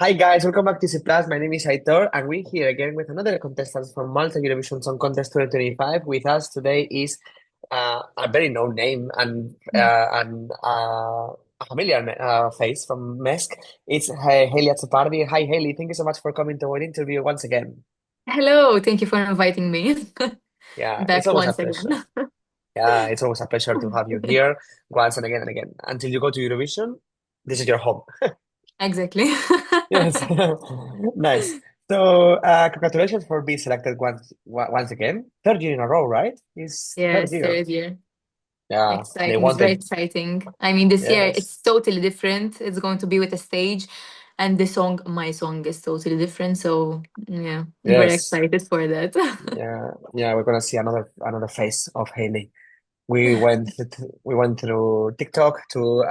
Hi guys, welcome back to ESCplus. My name is Aitor, and we're here again with another contestant from Malta Eurovision Song Contest 2025. With us today is a very known name and a familiar face from MESC. It's Hailey Azzopardi. Hi Hailey, thank you so much for coming to our interview once again. Hello, thank you for inviting me Yeah, it's back always a once pleasure. again. Yeah, it's always a pleasure to have you here once and again. Until you go to Eurovision, this is your home. Exactly. Yes, nice. So, congratulations for being selected once again. Third year in a row, right? It's third Yes, year. third year. Yeah, they Exciting. It's very wanted. exciting. I mean, this year Yes, it's totally different. It's going to be with a stage, and my song is totally different. So, yeah, I'm very yes, excited for that. yeah. We're gonna see another face of Haley. We went through TikTok to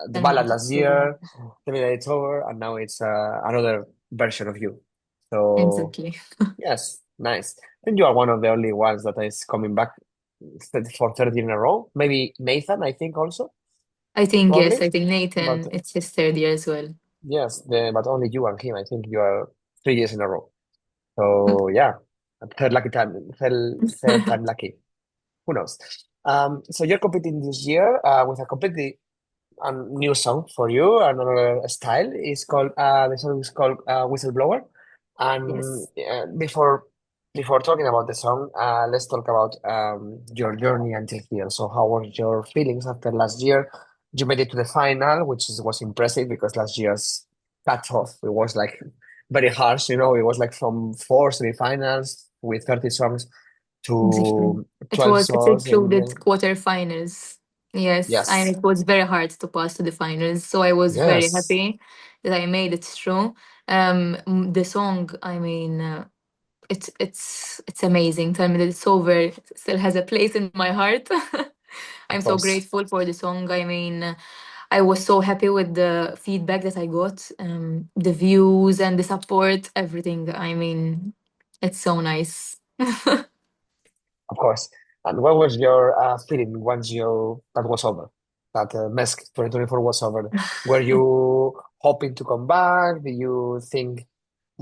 the And ballad out. last year. The minute it's over, and now it's another version of you. So Exactly. yes, nice. And you are one of the only ones that is coming back for third year in a row. Maybe Nathan, I think also, I think, yes, probably. I think But Nathan, it's his third year as well. yes, but only you and him. I think you are 3 years in a row. So yeah, third time lucky. Who knows? So you're competing this year with a completely new song for you, another style. The song is called Whistleblower. And Yes. before talking about the song, let's talk about your journey until here. So how were your feelings after last year? You made it to the final, was impressive because last year's cutoff it was like very harsh. It was like from four semifinals with 30 songs Exactly. to It 12 was, it's songs in included the quarterfinals. Yes, and yes, it was very hard to pass to the finals. So I was very yes, happy that I made it through. The song, I mean, it's amazing. Tell me that it's over. It still has a place in my heart. of I'm so course. grateful for the song. I mean, I was so happy with the feedback that I got, the views and the support, everything. I mean, it's so nice. Of course. And what was your feeling once that was over? That MESC 2024 was over. Were you hoping to come back? Do you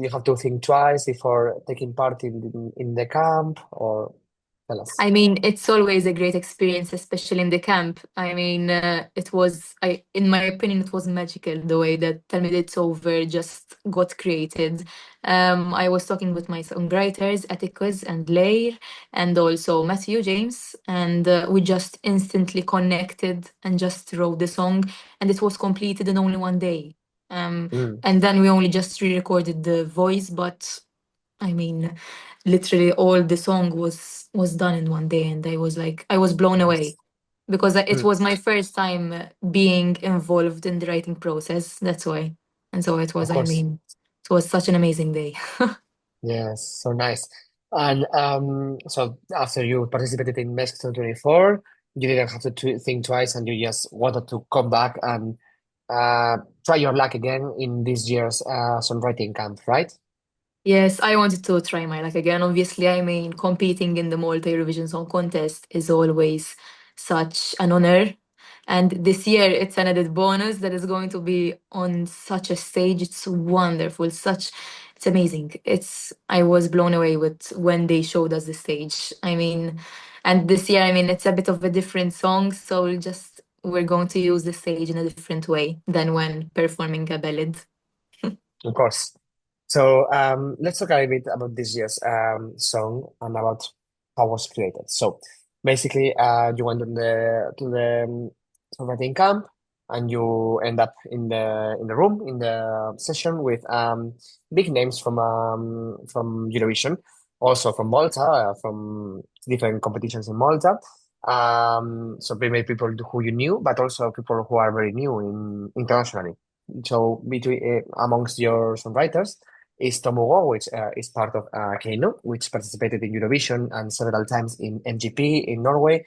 have to think twice before taking part in the camp? Or tell us. I mean, it's always a great experience, especially in the camp. I mean, in my opinion, it was magical the way that Tell Me That It's Over just got created. I was talking with my songwriters, Atticus and Lair, and also Matthew James, and we just instantly connected and just wrote the song, and it was completed in only one day. Um, Mm, and then we only just re-recorded the voice, but I mean, literally all the song was done in one day, and I was blown away yes. because it Mm, was my first time being involved in the writing process. That's why, and so it of was. I course. mean, it was such an amazing day. Yes, so nice. And so after you participated in MESC 2024, you didn't have to think twice and you just wanted to come back and uh, try your luck again in this year's songwriting camp, right? Yes, I wanted to try my luck again. Obviously, I mean, competing in the Malta Eurovision Song Contest is always such an honor. And this year, it's an added bonus that is going to be on such a stage. It's wonderful, it's amazing. I was blown away with when they showed us the stage. I mean, and this year, I mean, it's a bit of a different song, so we're going to use the stage in a different way than when performing a ballad. Of course. So let's talk a little bit about this year's song and about how it was created. So basically, you went to the songwriting camp and you end up in the room in the session with big names from Eurovision, also from Malta, from different competitions in Malta. So many people who you knew, but also people who are very new internationally. So amongst your songwriters is Tom Hugo, which is part of Keino, which participated in Eurovision and several times in MGP in Norway.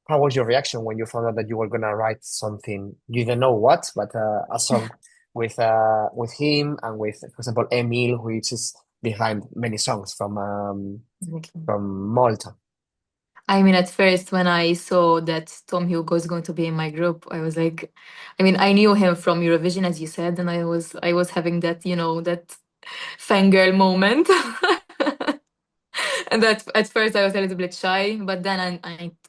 How was your reaction when you found out that you were gonna write something? You didn't know what, but a song with him and with, for example, Emil, which is behind many songs from Exactly. from Malta. I mean, at first, when I saw that Tom Hugo is going to be in my group, I was like, I mean, I knew him from Eurovision, as you said, and I was having that, that fangirl moment. And that at first I was a little bit shy, but then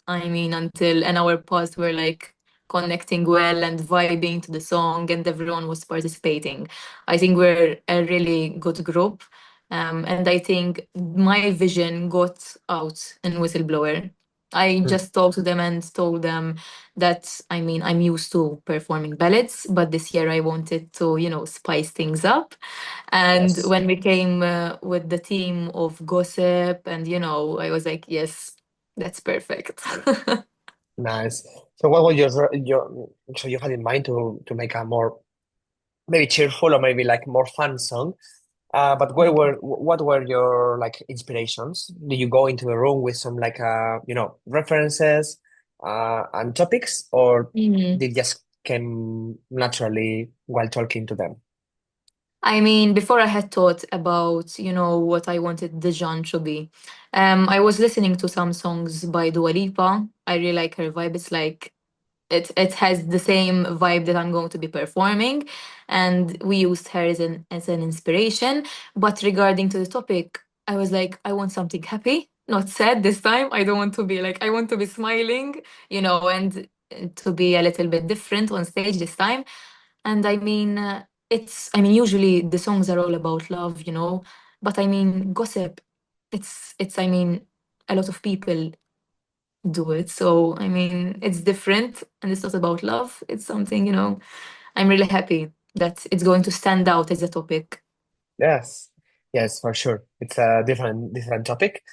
I mean, until an hour passed, we're like connecting well and vibing to the song, and everyone was participating. I think we're a really good group, and I think my vision got out in Whistleblower. I Hmm. just talked to them and told them that I mean I'm used to performing ballads, but this year I wanted to, spice things up. And Yes. when we came with the theme of gossip, and I was like, yes, that's perfect. Nice. So what was your so you had in mind to make a more maybe cheerful or maybe like more fun song? But what were your like inspirations? Did you go into a room with some like references and topics, or Mhm. did just came naturally while talking to them? I mean, before I had thought about, what I wanted the genre to be, I was listening to some songs by Dua Lipa. I really like her vibe. It's like it has the same vibe that I'm going to be performing, and we used her as an inspiration. But regarding to the topic, I was like, I want something happy, not sad this time. I don't want to be like I want to be smiling, and to be a little bit different on stage this time. And I mean, usually the songs are all about love, but I mean, gossip. I mean, a lot of people do it. So, I mean, it's different and it's not about love. It's something, I'm really happy that it's going to stand out as a topic. Yes, yes, for sure. It's a different topic.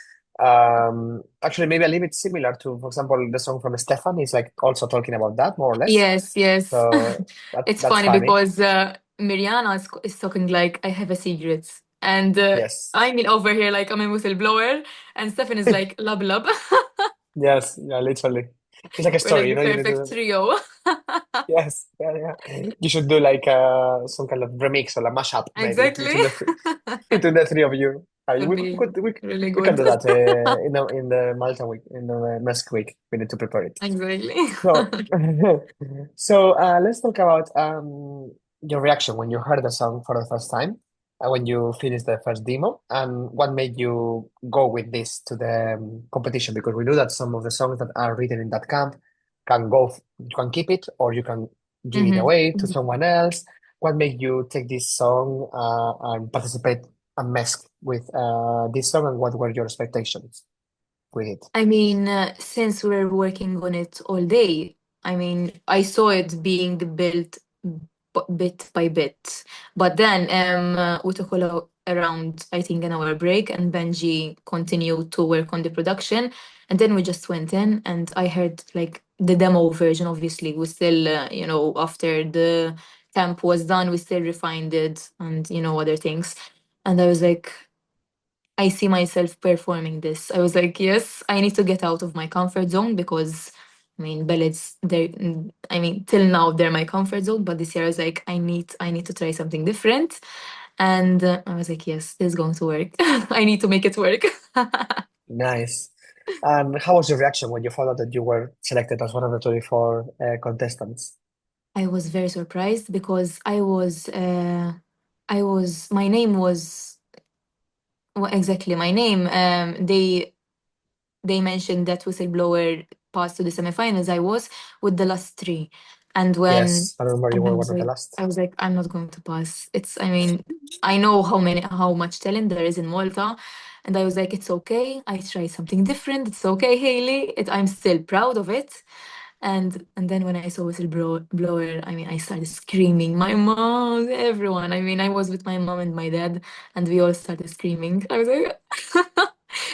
Actually, maybe a little bit similar to, for example, the song from Stefan is like also talking about that more or less. Yes, yes. So It's that's funny funny. because Mirjana is talking like, I have a secret. And Yes. I mean, over here, like, I'm a whistleblower. And Stefan is like, lub lub. Yes, yeah, literally. It's like a We're like story, the you need perfect to. trio. Yes, yeah, yeah. You should do like some kind of remix or a mashup maybe Exactly. between between the three of you. Would be really We can good. do that in the Malta week in the MESC week. We need to prepare it. Exactly. So let's talk about your reaction when you heard the song for the first time, when you finished the first demo, and what made you go with this to the competition? Because we know that some of the songs that are written in that camp you can keep it or you can give it hmm away to someone else. What made you take this song and participate and mess with this song, and what were your expectations with it? I mean, since we're working on it all day, I mean, I saw it being built bit by bit. But then we took around, I think, an hour break, and Benji continued to work on the production. And then we just went in, and I heard like the demo version. Obviously, we still, after the camp was done, we still refined it and, other things. And I was like, I see myself performing this. I was like, yes, I need to get out of my comfort zone because, I mean, ballads, I mean, till now they're my comfort zone, but this year I was like, I need to try something different. And I was like, yes, this is going to work. I need to make it work. Nice. And how was your reaction when you found out that you were selected as one of the 24 contestants? I was very surprised because my name was, well, exactly my name. They mentioned that Whistleblower passed to the semifinals. I was with the last three. And when Yes, I remember you and I were was one of the like last. I was like, I'm not going to pass. I mean, I know how much talent there is in Malta. And I was like, it's okay. I tried something different. It's okay, Haley. I'm still proud of it. And then when I saw Whistleblower, I mean, I started screaming. My mom, everyone. I mean, I was with my mom and my dad, and we all started screaming. I was like,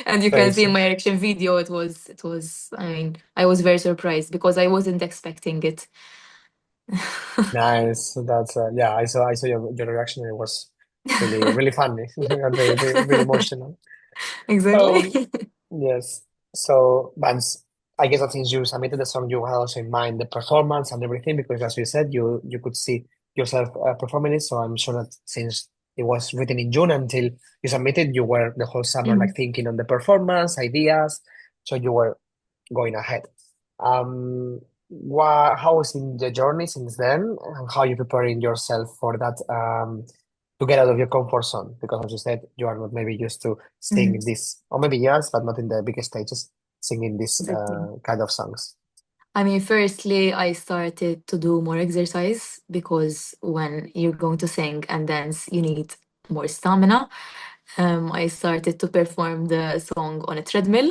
and you can see in Crazy. my reaction video, it was. I mean, I was very surprised because I wasn't expecting it. Nice. That's yeah. I saw your reaction. It was really funny and really emotional. So Exactly. yes. So Vance, I guess that since you submitted the song, you had also in mind the performance and everything because, as you said, you could see yourself performing it. So I'm sure that since it was written in June until you submitted, you were the whole summer like Mhm. thinking on the performance ideas. So you were. going ahead. How has been the journey since then, and how you preparing yourself for that to get out of your comfort zone? Because as you said, you are not maybe used to sing Mhm. this, or maybe yes, but not in the biggest stages, singing this Exactly. kind of songs. I mean, firstly, I started to do more exercise because when you're going to sing and dance, you need more stamina. I started to perform the song on a treadmill,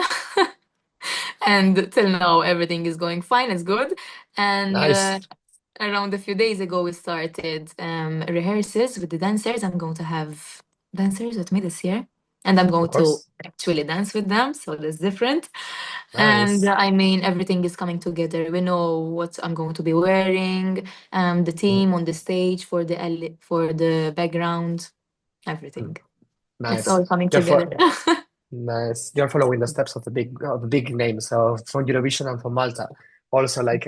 and till now, everything is going fine, it's good. And Nice, around a few days ago, we started rehearsals with the dancers. I'm going to have dancers with me this year, and I'm of going to course. actually dance with them, so that's different. And Nice. I mean, everything is coming together. We know what I'm going to be wearing, the Mm, team on the stage for for the background, mm, everything. It's nice. all coming You're together. for Nice. You're following the steps of the big names of from Eurovision and from Malta. Also, like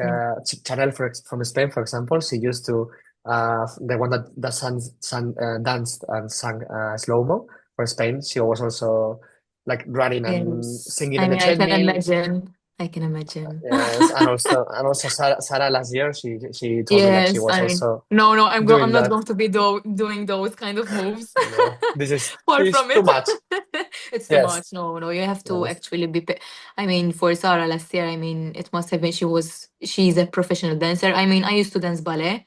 Chanel from Spain, for example, she used to the one that danced and sang slow-mo for Spain. She was also like running and Yes. singing I on the mean, I can treadmill. imagine. I can imagine. Yes, and also Sarah last year, she told me like she Yes, was I mean, also no, I'm doing not that. going to be doing those kind of moves. No, this is Far she's from too it. much. It's too Yes, much. No, you have to yes. actually be. I mean, for Sarah last year, I mean, it must have been she's a professional dancer. I mean, I used to dance ballet,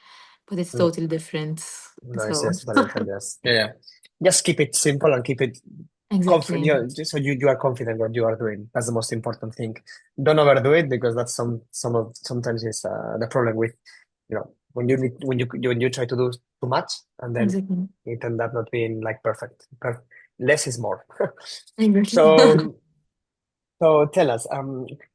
but it's Mm. totally different. Nice, So yes, totally different, yes. Yeah, yeah. Just keep it simple and keep it confident. exactly, So you are confident what you are doing. That's the most important thing. Don't overdo it because that's sometimes is the problem with when you try to do too much and then exactly, it end up not being like perfect. Less is more. exactly. So so tell us,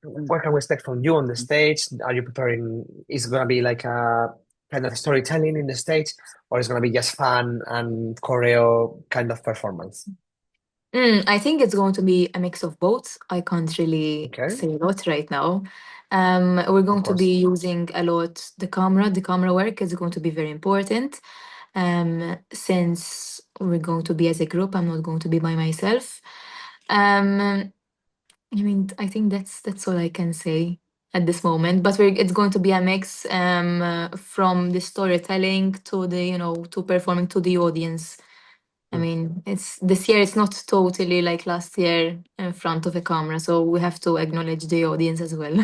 what can we expect from you on the stage? Are you preparing? Is it gonna be like a kind of storytelling in the stage, or is it gonna be just fun and choreo kind of performance? I think it's going to be a mix of both. I can't really Okay, say a lot right now. We're of going to course. be using a lot the camera. The camera work is going to be very important. Since we're going to be as a group, I'm not going to be by myself. Um, I mean, I think that's all I can say at this moment. But it's going to be a mix from the storytelling to to performing to the audience. I Mm. mean, it's this year, it's not totally like last year in front of a camera, so we have to acknowledge the audience as well.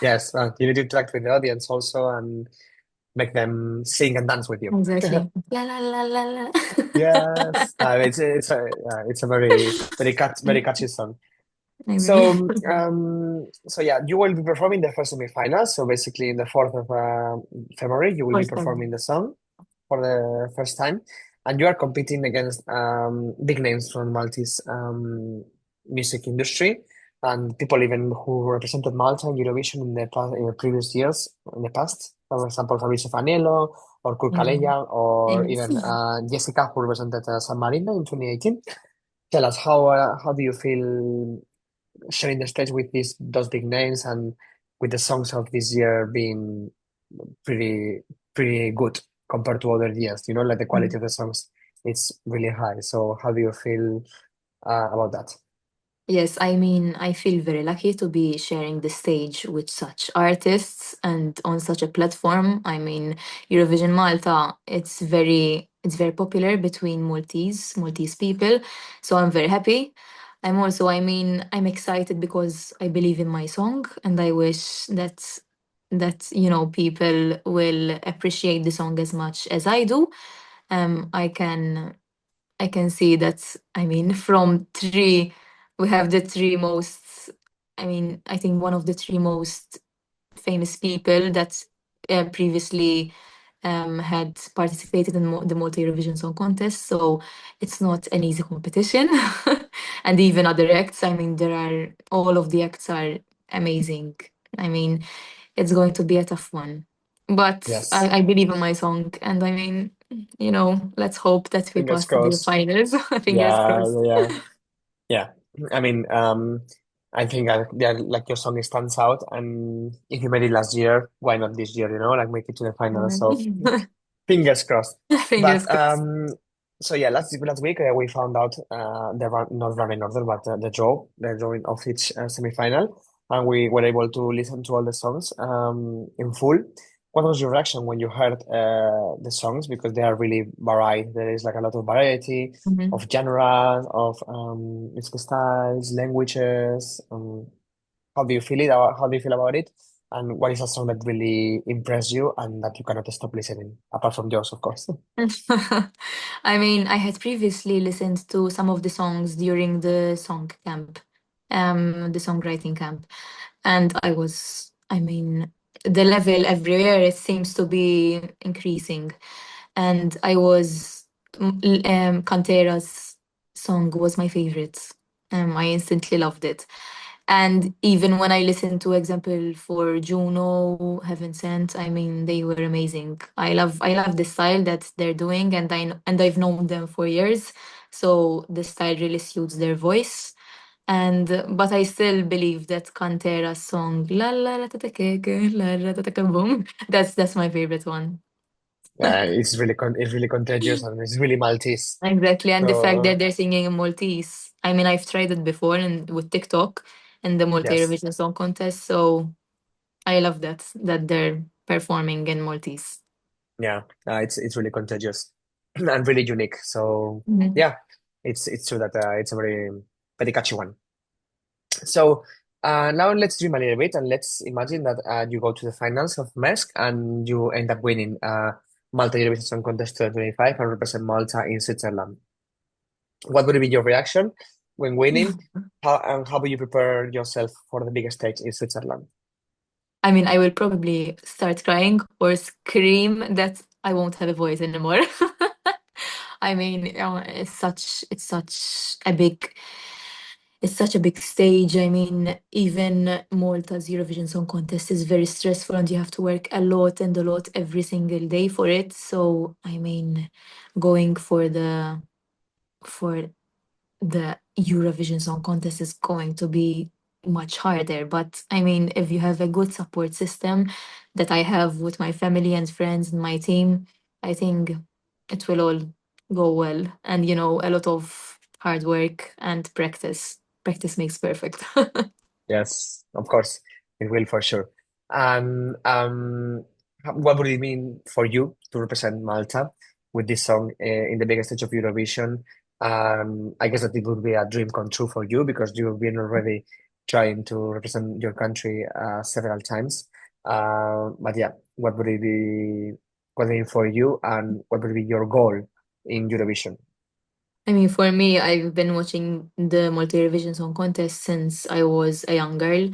Yes, you need to interact with the audience also and make them sing and dance with you. Exactly. La la la la la. Yes, it's a very catchy song. I So, mean, yeah, you will be performing the first semifinal. So basically, in the 4th of February, you will be first time. performing the song for the first time, and you are competing against big names from Maltese music industry and people even who represented Malta in Eurovision in the previous years, in the past. For example, Fabrizio Fanello or Kurt Yeah. or Yes. even Jessica, who represented San Marino in 2018. Tell us how do you feel sharing the stage with those big names and with the songs of this year being pretty pretty good compared to other years. Like the quality of the songs, it's really high. So how do you feel about that? Yes, I mean, I feel very lucky to be sharing the stage with such artists and on such a platform. I mean, Eurovision Malta, it's very popular between Maltese people, so I'm very happy. I'm also, I mean, I'm excited because I believe in my song and I wish that people will appreciate the song as much as I do. Um, I can I can see that, I mean, from three, we have the three most, I mean, I think one of the three most famous people that previously had participated in the Malta Eurovision Song Contest. So it's not an easy competition. And even other acts, I mean, all of the acts are amazing. I mean, it's going to be a tough one. But Yes, I believe in my song, and I mean, let's hope that we fingers pass to the crossed. finals. Fingers Yeah, crossed. yeah, yeah. I mean, I think yeah, like your song stands out, and if you made it last year, why not this year? Like make it to the final. So fingers crossed. Fingers But crossed. so yeah, last week we found out the not running order, but the drawing of each semifinal. and we were able to listen to all the songs in full. What was your reaction when you heard the songs? Because they are really varied. There is like a lot of variety Mhm. of genres, of musical styles, languages. How do you feel it? Or how do you feel about it? And what is a song that really impressed you and that you cannot stop listening, apart from yours, of course? I mean, I had previously listened to some of the songs during the song camp, the songwriting camp, and I mean, the level every year it seems to be increasing, and Cantera's song was my favorite. I instantly loved it. And even when I listened to example for Juno, Heaven Sent, I mean they were amazing. I love the style that they're doing and I've known them for years. So the style really suits their voice. And but I still believe that Cantera's song La La La Ta Ta Ke Ke, La La Ta Ta Ka Boom. That's my favorite one. It's really contagious and it's really Maltese. Exactly, and the fact that So they're singing in Maltese. I mean, I've tried it before and with TikTok in the Malta yes, Eurovision Song Contest, so I love that they're performing in Maltese. yeah, it's really contagious and really unique. So Mhm. yeah, it's true that it's a very catchy one. So now let's dream a little bit and let's imagine that you go to the finals of MESC and you end up winning Malta Eurovision Song Contest 2025 and represent Malta in Switzerland. What would be your reaction when winning? How will you prepare yourself for the biggest stage in Switzerland? I mean, I will probably start crying or scream that I won't have a voice anymore. I mean, it's such a big stage. I mean, even Malta's Eurovision Song Contest is very stressful and you have to work a lot and a lot every single day for it. So, I mean, going for the Eurovision Song Contest is going to be much harder. But I mean, if you have a good support system that I have with my family and friends and my team, I think it will all go well. And, a lot of hard work and practice. Practice makes perfect. Yes, of course, it will for sure. And what would it mean for you to represent Malta with this song in the biggest stage of Eurovision? I guess that it would be a dream come true for you because you've been already trying to represent your country several times. But yeah, what would it be? What would it mean for you, and what would be your goal in Eurovision? I mean, for me, I've been watching the Multi Eurovision Song Contest since I was a young girl.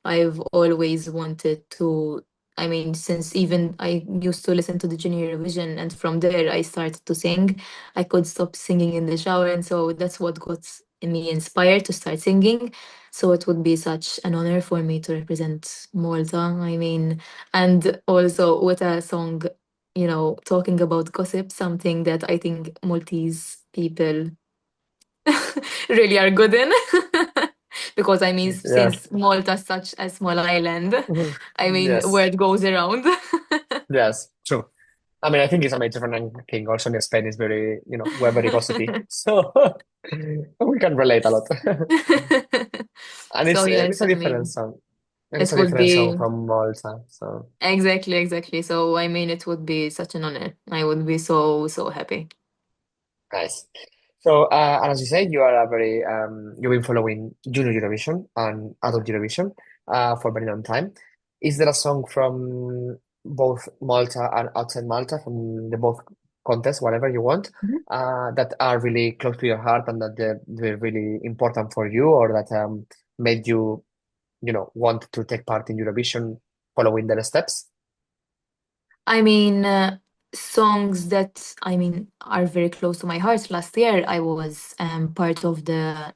I've always wanted to, I mean, since even I used to listen to the Junior Eurovision, and from there I started to sing. I could stop singing in the shower, and so that's what got me inspired to start singing. So it would be such an honor for me to represent Malta. I mean, and also with a song talking about gossip, something that I think Maltese people really are good in. Because I mean, Yeah. since Malta is such a small island, I mean, Yes. word goes around. Yes. True. I mean, I think it's a major thing. Also, in Spain is very, we're very gossipy, so we can relate a lot. And So yeah, it's a I different mean, song, and it's it a would different song be from Malta. So exactly, exactly. So I mean, it would be such an honor. I would be so, so happy. nice. So, and as you said, you are a very you've been following Junior Eurovision and Adult Eurovision for a very long time. Is there a song from both Malta and outside Malta from the both contests, whatever you want, that are really close to your heart and that they're really important for you, or that made you, want to take part in Eurovision following their steps? I mean, songs that I mean are very close to my heart. Last year, I was part of the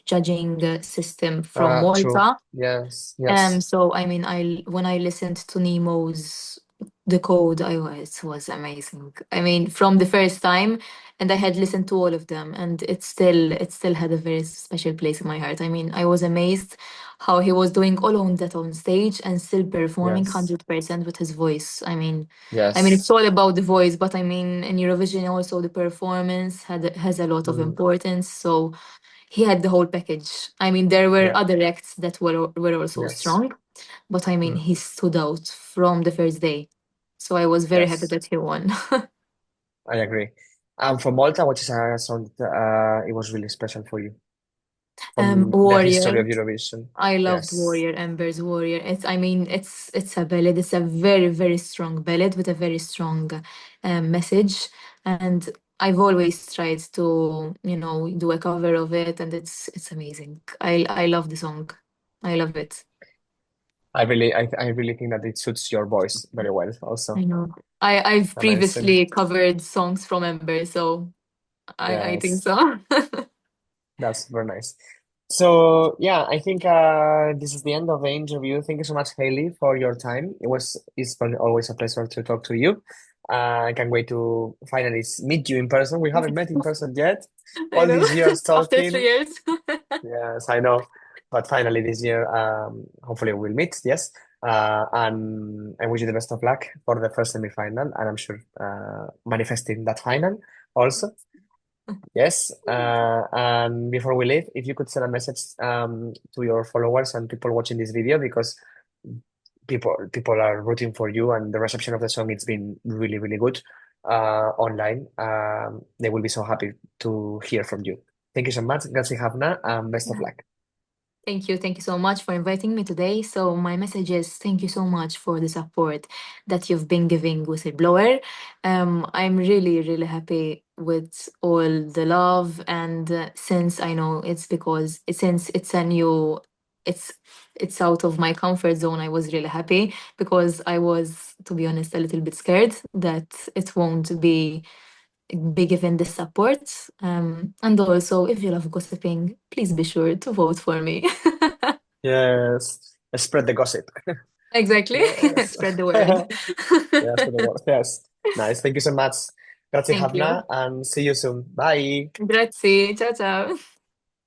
judging system from True. Malta. Yes. Yes. So I mean, I when I listened to Nemo's The Code, it was amazing. I mean, from the first time, and I had listened to all of them, and it still had a very special place in my heart. I mean, I was amazed how he was doing all on that on stage and still performing Yes. 100% with his voice. I mean, it's Yes. all about the voice, but I mean, in Eurovision also the performance has a lot of Mm. importance. So he had the whole package. I mean, there were Yeah. other acts that were also Yes. strong, but I mean, Mm. he stood out from the first day. So I was very happy Yes. that he won. I agree. From Malta, which is a song that, it was really special for you from the history Warrior. of Eurovision. I loved Yes. Warrior, Ember's Warrior. I mean, it's a ballad. It's a very, very strong ballad with a very strong message. And I've always tried to, do a cover of it, and it's amazing. I love the song. I love it. I really think that it suits your voice very well I also. know. I've Amazing. previously covered songs from Ember, so I think Yes. so. That's very nice. So yeah, I think this is the end of the interview. Thank you so much, Haley, for your time. It's been always a pleasure to talk to you. I can't wait to finally meet you in person. We haven't met in person yet. I All know. these years After three talking. years. Yes, I know. But finally this year, hopefully we'll meet. Yes. And I wish you the best of luck for the first semi-final, and I'm sure manifesting that final also. Yes, and before we leave, if you could send a message to your followers and people watching this video, because people are rooting for you, and the reception of the song it's been really really good online. They will be so happy to hear from you. Thank you so much. Grazie Havna, and best of luck. Thank you. Thank you so much for inviting me today. So, my message is thank you so much for the support that you've been giving Whistleblower. I'm really, really happy with all the love. And since I know since it's a new, it's, it's out of my comfort zone, I was really happy because I was, to be honest, a little bit scared that it won't be given the support. And also, if you love gossiping, please be sure to vote for me. Yes, spread the gossip. Exactly. Yes, Spread the word. yes, spread the word. Yes, nice. Thank you so much. Grazie Thank you. Havna, and see you soon. Bye. Grazie. Ciao, ciao.